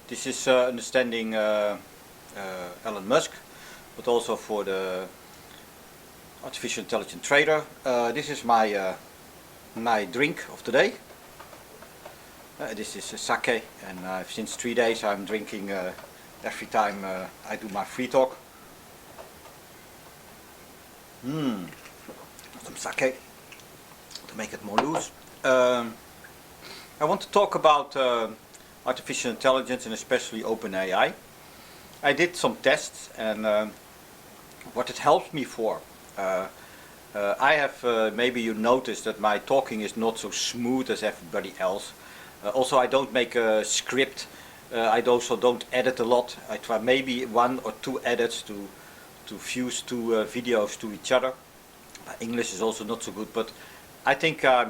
This is understanding Elon Musk, but also for the artificial intelligence trader. This is my my drink of today. This is sake, and since 3 days I'm drinking every time I do my free talk. Some sake to make it more loose. I want to talk about artificial intelligence and especially openAI. I did some tests, and what it helps me for. I have, maybe you noticed that my talking is not so smooth as everybody else. Also, I don't make a script. I also don't edit a lot. I try maybe 1 or 2 edits to fuse 2 videos to each other. My English is also not so good, but I think I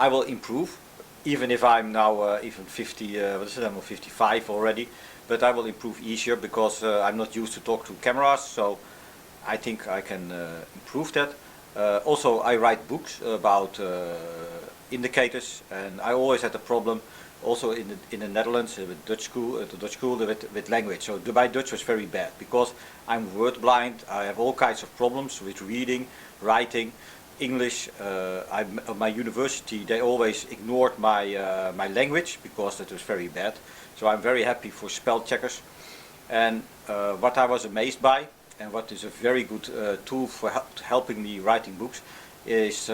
will improve, even if I'm now even 50. What is it? I'm 55 already, but I will improve easier because I'm not used to talk to cameras. So I think I can improve that. Also, I write books about indicators, and I always had a problem also in the Netherlands with Dutch school, with language. So my Dutch was very bad because I'm word blind. I have all kinds of problems with reading, writing, English. At my university they always ignored my my language because it was very bad. So I'm very happy for spell checkers. And what I was amazed by, and what is a very good tool for helping me writing books, is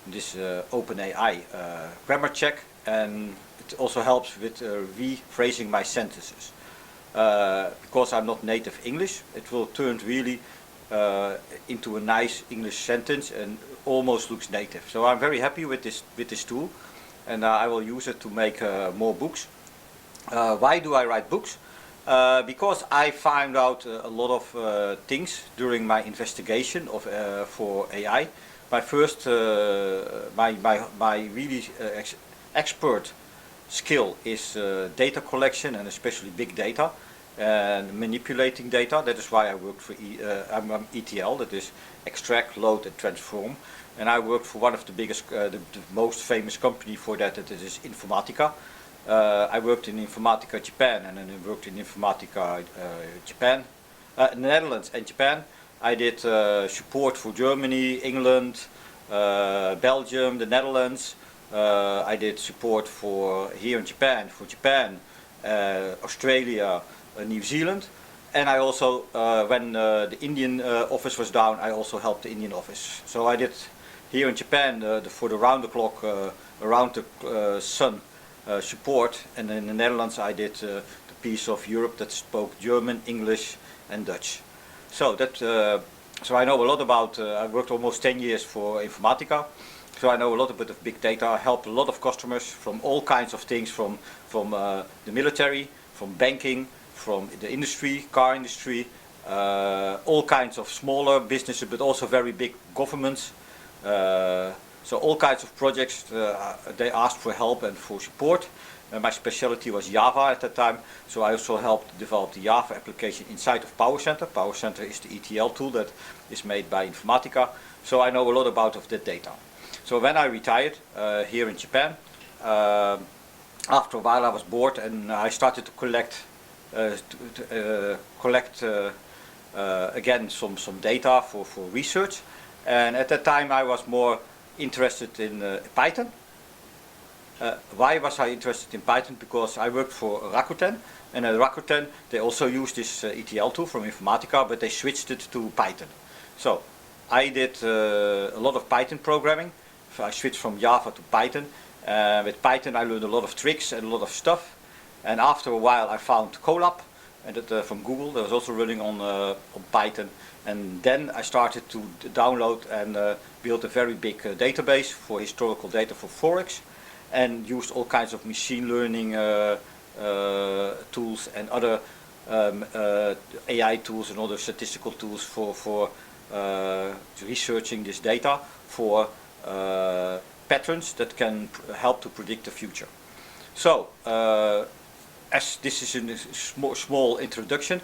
this openAI grammar check, and it also helps with rephrasing my sentences. Because I'm not native English, it will turn really into a nice English sentence and almost looks native. So I'm very happy with this tool, and I will use it to make more books. Why do I write books? Because I found out a lot of things during my investigation of for AI. My first, my really expert skill is data collection, and especially big data and manipulating data. That is why I worked for I'm ETL, that is extract, load and transform. And I worked for one of the biggest, the most famous company for that, that is Informatica. I worked in Informatica Japan, and then I worked in Informatica Japan, Netherlands and Japan. I did support for Germany, England, Belgium, the Netherlands. I did support for here in Japan, Australia, New Zealand. And I also, when the Indian office was down, I also helped the Indian office. So I did here in Japan for the round the clock, around the sun support, and in the Netherlands I did the piece of Europe that spoke German, English and Dutch. So that, so I know a lot about, I worked almost 10 years for Informatica, so I know a lot bit of big data. I helped a lot of customers from all kinds of things, from the military, from banking, from the industry, car industry, all kinds of smaller businesses, but also very big governments. So all kinds of projects, they asked for help and for support. My specialty was Java at that time, so I also helped develop the Java application inside of PowerCenter. PowerCenter is the ETL tool that is made by Informatica, so I know a lot about of that data. So when I retired here in Japan, after a while I was bored, and I started to collect again some data for research. And at that time I was more interested in Python. Why was I interested in Python? Because I worked for Rakuten, and at Rakuten they also used this ETL tool from Informatica, but they switched it to Python. So I did a lot of Python programming. So I switched from Java to Python. With Python I learned a lot of tricks and a lot of stuff. And after a while I found Colab, and that from Google, that was also running on Python. And then I started to download and build a very big database for historical data for Forex, and used all kinds of machine learning tools and other AI tools and other statistical tools for researching this data for patterns that can help to predict the future. So, as this is a small introduction,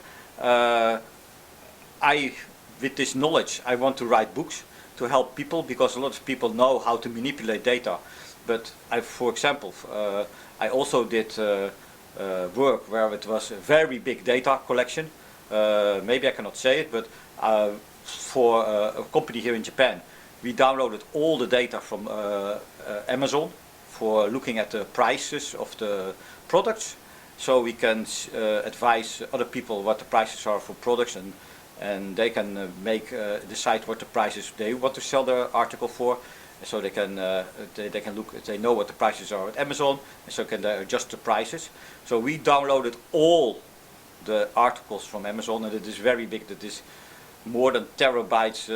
with this knowledge I want to write books to help people, because a lot of people know how to manipulate data. But for example, I also did work where it was a very big data collection. Maybe I cannot say it, but for a company here in Japan, we downloaded all the data from Amazon for looking at the prices of the products, so we can advise other people what the prices are for products, and they can decide what the prices they want to sell their article for. So they can look, they know what the prices are at Amazon, and so can they adjust the prices. So we downloaded all the articles from Amazon, and it is very big. That is more than terabytes,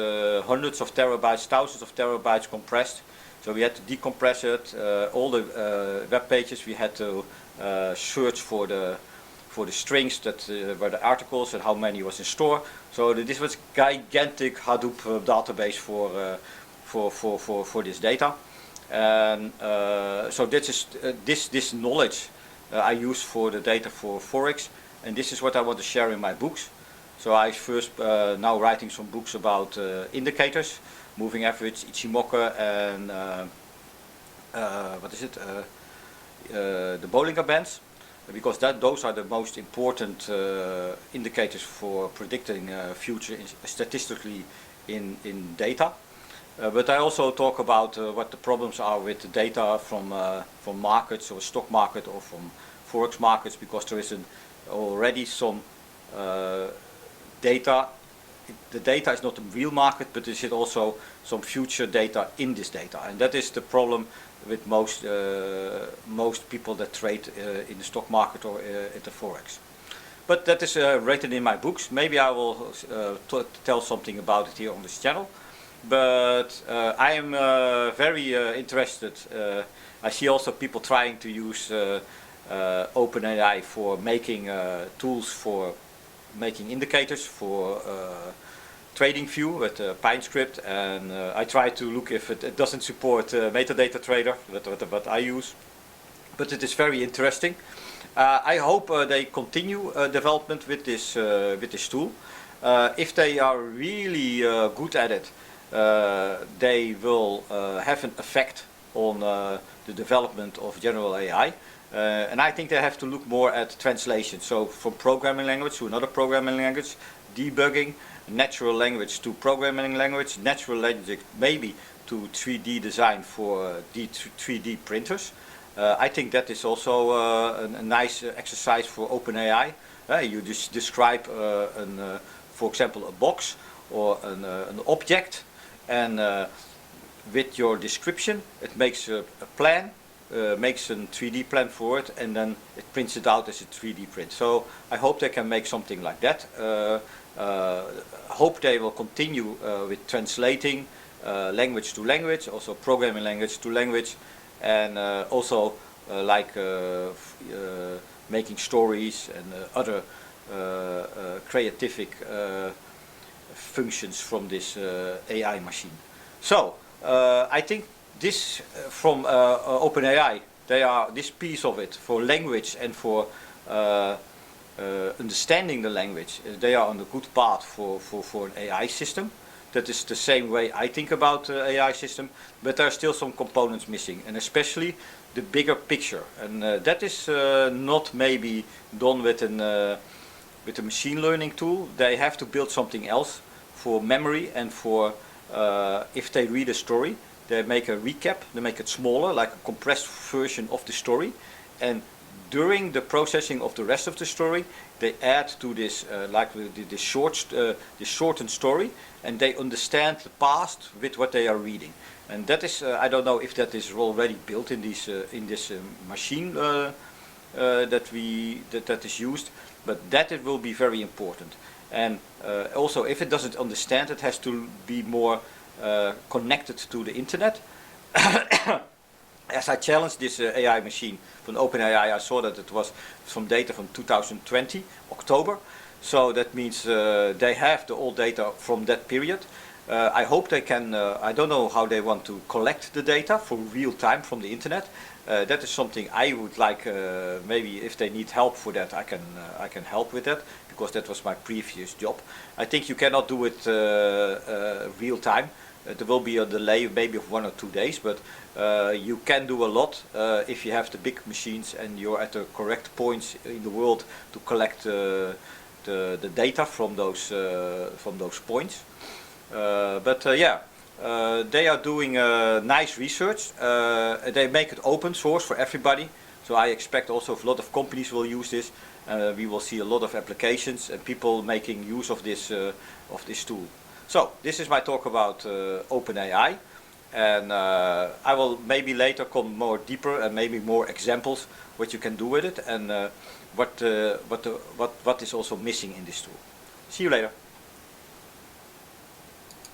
hundreds of terabytes, thousands of terabytes compressed. So we had to decompress it. All the web pages we had to search for the strings that were the articles and how many was in store. So this was gigantic Hadoop database for this data, and so this knowledge I use for the data for Forex, and this is what I want to share in my books. So I first now writing some books about indicators, moving average, Ichimoku, and the Bollinger Bands, because those are the most important indicators for predicting future statistically in data. But I also talk about what the problems are with the data from markets or stock market or from forex markets, because there is already some data. The data is not a real market, but there is also some future data in this data, and that is the problem with most people that trade in the stock market or at the forex. But that is written in my books. Maybe I will tell something about it here on this channel. But I am very interested. I see also people trying to use OpenAI for making tools for making indicators for trading view with PineScript, and I try to look if it doesn't support metadata trader, what I use. But it is very interesting. I hope they continue development with this tool. If they are really good at it, they will have an effect on the development of general AI. And I think they have to look more at translation. So from programming language to another programming language, debugging, natural language to programming language, natural language maybe to 3D design for 3D printers. I think that is also a nice exercise for OpenAI. You just describe, for example, a box or an object, and with your description it makes a plan, makes a 3D plan for it, and then it prints it out as a 3D print. So I hope they can make something like that. Hope they will continue with translating language to language, also programming language to language, and also making stories and other creative functions from this AI machine. So I think this from OpenAI, they are this piece of it for language and for understanding the language. They are on a good path for an AI system. That is the same way I think about AI system, but there are still some components missing, and especially the bigger picture. And that is not maybe done with a machine learning tool. They have to build something else for memory, and for if they read a story, they make a recap, they make it smaller, like a compressed version of the story, and during the processing of the rest of the story, they add to this this shortened story, and they understand the past with what they are reading. And that is, I don't know if that is already built in this machine that is used, but that it will be very important. And also, if it doesn't understand, it has to be more connected to the internet. As I challenged this AI machine from OpenAI, I saw that it was some data from 2020, October. So that means they have the old data from that period. I hope they can, I don't know how they want to collect the data for real time from the internet. That is something I would like, maybe if they need help for that, I can help with that, because that was my previous job. I think you cannot do it real time. There will be a delay maybe of 1 or 2 days, but you can do a lot if you have the big machines and you're at the correct points in the world to collect the data from those points. They are doing nice research. They make it open source for everybody. So I expect also a lot of companies will use this. We will see a lot of applications and people making use of this tool. So this is my talk about OpenAI, and I will maybe later come more deeper and maybe more examples what you can do with it, and what is also missing in this tool. See you later.